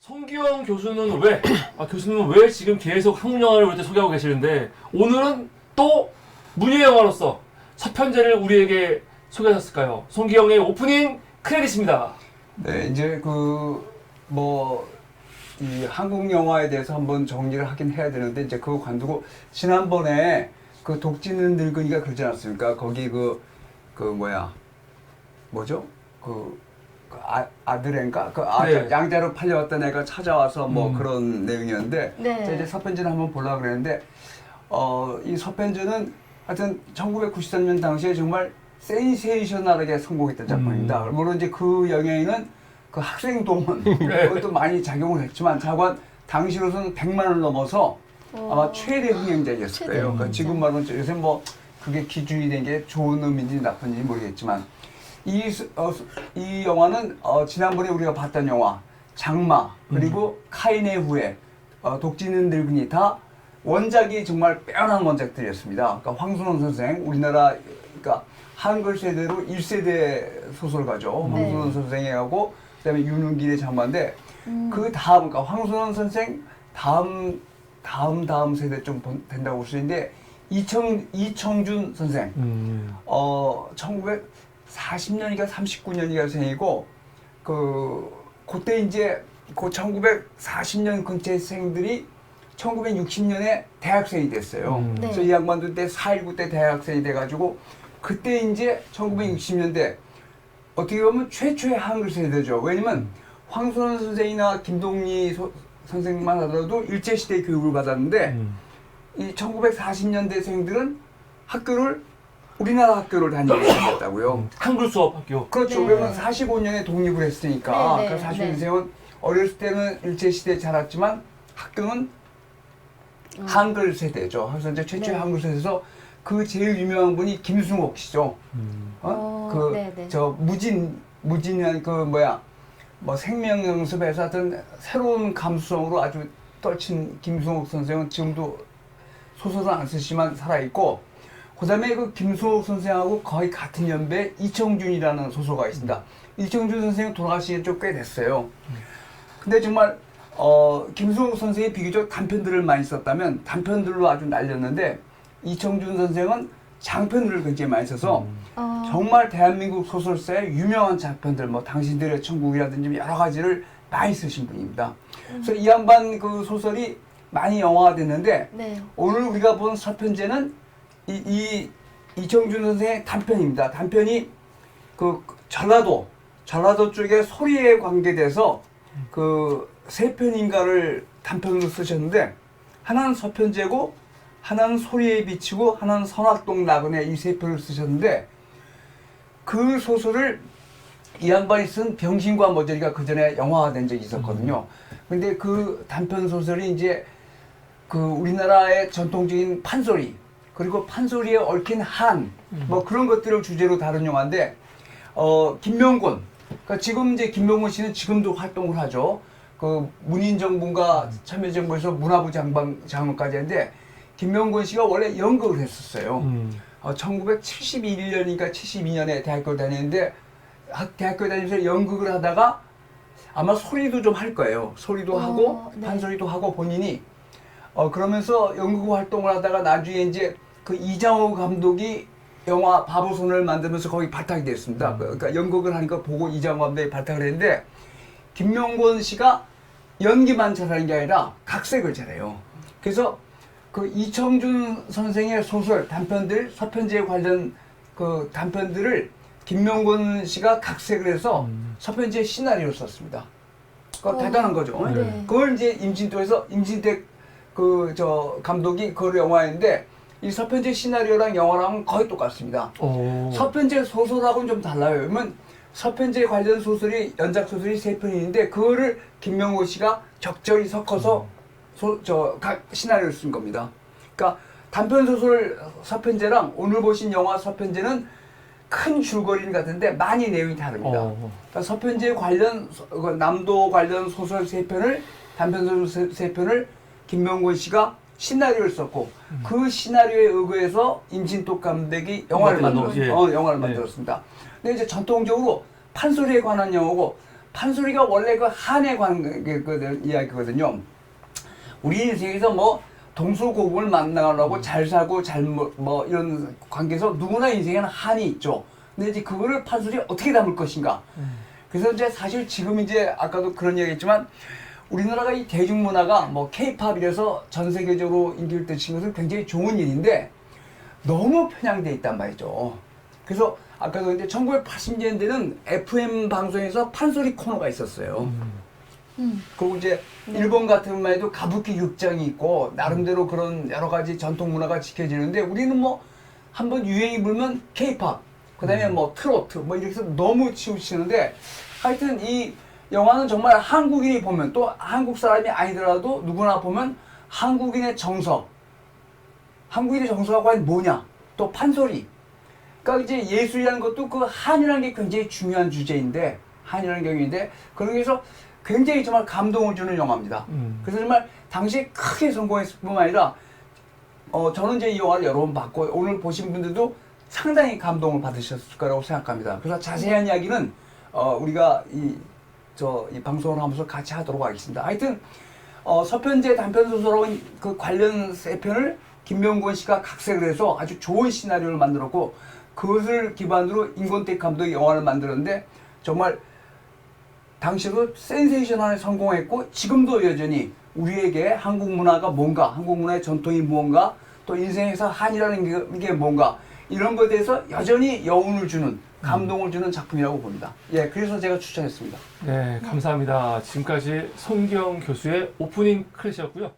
송기영 교수는 교수님은 왜 지금 계속 한국 영화를 이렇게 소개하고 계시는데 오늘은 또 문예 영화로서 첫 편제를 우리에게 소개하셨을까요? 송기영의 오프닝 크레딧입니다. 네, 이제 이 한국 영화에 대해서 한번 정리를 하긴 해야 되는데, 이제 그거 관두고, 지난번에 그 독지는 늙은이가 그러지 않았습니까? 거기 아들인가? 네. 양자로 팔려왔던 애가 찾아와서 그런 내용이었는데, 네. 이제 서편지를 한번 보려고 그랬는데, 이 서편지는 하여튼 1993년 당시에 정말 센세이셔널하게 성공했던 작품입니다. 물론 이제 그 영예에는 그 학생동원 그것도 많이 작용을 했지만 당시로서는 100만 원을 넘어서 아마 최대 흥행작이었을 거예요. 그러니까 지금 말로는 요새 그게 기준이 된 게 좋은 의미인지 나쁜 의미인지 모르겠지만 이 영화는 지난번에 우리가 봤던 영화 장마 그리고 카인의 후예 독지는 늙은이 다 원작이 정말 빼어난 원작들이었습니다. 그러니까 황순원 선생 우리나라 그러니까 한글 세대로 1세대 소설가죠. 황순원 선생하고 그다음에 윤은길의 장마인데 그 다음 그러니까 황순원 선생 다음 세대 좀 된다고 볼 수 있는데 이청준 선생 1940년이가 39년이가 생이고 그때 이제 그 1940년 근처생들이 1960년에 대학생이 됐어요. 네. 그래서 이 양반도 때 4.19 때 대학생이 돼가지고 그때 이제 1960년대 어떻게 보면 최초의 한글 세대죠. 왜냐면 황순원 선생이나 김동리 선생만 하더라도 일제시대 교육을 받았는데 이 1940년대생들은 우리나라 학교를 다니게 생겼다고요. 한글 수업 학교. 그렇죠. 네. 왜냐면 45년에 독립을 했으니까. 네, 네, 그 40년생은 어렸을 때는 일제시대에 자랐지만 학교는 한글 세대죠. 그래서 이제 최초의 네. 한글 세대에서 그 제일 유명한 분이 김승옥 씨죠. 네네. 무진한 생명연습에서 하여튼 새로운 감수성으로 아주 떨친 김승옥 선생은 지금도 소설은 안 쓰시지만 살아있고, 그 다음에 그 김승옥 선생하고 거의 같은 연배 이청준이라는 소설가가 있습니다. 이청준 선생은 돌아가신 지 좀 꽤 됐어요. 근데 정말 김승옥 선생이 비교적 단편들을 많이 썼다면 단편들로 아주 날렸는데 이청준 선생은 장편들을 굉장히 많이 써서 정말 대한민국 소설사의 유명한 장편들 당신들의 천국이라든지 여러 가지를 많이 쓰신 분입니다. 그래서 이 양반 그 소설이 많이 영화가 됐는데 네. 오늘 우리가 본 서편제는 이청준 선생의 단편입니다. 단편이 그 전라도 쪽에 소리에 관계돼서 그 세 편인가를 단편으로 쓰셨는데 하나는 서편제고 하나는 소리에 비치고 하나는 선악동 나그네 이 세 편을 쓰셨는데 그 소설을 이 양반이 쓴 병신과 머저리가 그 전에 영화가 된 적이 있었거든요. 근데 그 단편 소설이 이제 그 우리나라의 전통적인 판소리 그리고 판소리에 얽힌 한 그런 것들을 주제로 다룬 영화인데 김명곤 그러니까 지금 이제 김명곤 씨는 지금도 활동을 하죠. 그 문인정부가 참여정부에서 문화부 장관까지 했는데 김명곤 씨가 원래 연극을 했었어요. 1971년인가 72년에 대학교를 다녔는데 대학교 다니면서 연극을 하다가 아마 소리도 좀 할 거예요. 소리도 하고 네. 판소리도 하고 본인이 그러면서 연극 활동을 하다가 나중에 이제 그 이장호 감독이 영화 바보손을 만들면서 거기 발탁이 됐습니다. 그러니까 연극을 하니까 보고 이장호 감독이 발탁을 했는데 김명곤 씨가 연기만 잘하는 게 아니라 각색을 잘해요. 그래서 그 이청준 선생의 소설, 단편들, 서편제에 관련 그 단편들을 김명곤 씨가 각색을 해서 서편제 시나리오를 썼습니다. 그러니까 대단한 거죠. 네. 그걸 이제 임진도에서 임진택 감독이 그 영화인데 이 서편제 시나리오랑 영화랑은 거의 똑같습니다. 서편제 소설하고는 좀 달라요. 왜냐면 서편제 관련 소설이 연작 소설이 3편인데 그거를 김명곤 씨가 적절히 섞어서 각 시나리오를 쓴 겁니다. 그러니까 단편 소설 서편제랑 오늘 보신 영화 서편제는 큰 줄거리는 같은데 많이 내용이 다릅니다. 그러니까 서편제 관련 남도 관련 소설 3편을 단편 소설 3편을 김명곤 씨가 시나리오를 썼고 그 시나리오에 의거해서 임진독 감독이 영화를 만들었습니다. 예. 영화를 만들었습니다. 근데 이제 전통적으로 판소리에 관한 영화고 판소리가 원래 그 한의 관계 이야기거든요. 우리 인생에서 뭐 동서고금을 만나려고 잘 살고 뭐 이런 관계에서 누구나 인생에는 한이 있죠. 근데 이제 그거를 판소리에 어떻게 담을 것인가. 그래서 이제 사실 지금 이제 아까도 그런 얘기했지만 우리나라가 이 대중문화가 뭐 K-팝이라서 전 세계적으로 인기를 뜯친 것은 굉장히 좋은 일인데 너무 편향돼 있단 말이죠. 그래서 아까도 이제 1980년대는 FM 방송에서 판소리 코너가 있었어요. 그리고 이제 일본 같은 만 해도 가부키 극장이 있고 나름대로 그런 여러 가지 전통 문화가 지켜지는데 우리는 뭐 한번 유행이 불면 K-팝, 그다음에 뭐 트로트 뭐 이렇게 해서 너무 치우치는데 하여튼 이 영화는 정말 한국인이 보면 또 한국 사람이 아니더라도 누구나 보면 한국인의 정서, 한국인의 정서가 과연 뭐냐, 또 판소리. 그러니까 이제 예술이라는 것도 그 한이라는 게 굉장히 중요한 주제인데 한이라는 경우인데 그러기 위해서 굉장히 정말 감동을 주는 영화입니다. 그래서 정말 당시에 크게 성공했을 뿐만 아니라 저는 이제 이 영화를 여러 번 봤고 오늘 보신 분들도 상당히 감동을 받으셨을 거라고 생각합니다. 그래서 자세한 이야기는 우리가 이 방송을 하면서 같이 하도록 하겠습니다. 하여튼 서편제 단편 소설하고 그 관련 세 편을 김명권 씨가 각색을 해서 아주 좋은 시나리오를 만들었고 그것을 기반으로 임권택 감독이 영화를 만들었는데 정말 당시에도 센세이션하게 성공했고 지금도 여전히 우리에게 한국 문화가 뭔가, 한국 문화의 전통이 무언가, 또 인생에서 한이라는 게 뭔가 이런 것에 대해서 여전히 여운을 주는 감동을 주는 작품이라고 봅니다. 예, 그래서 제가 추천했습니다. 네, 감사합니다. 지금까지 손기영 교수의 오프닝 클래스였고요.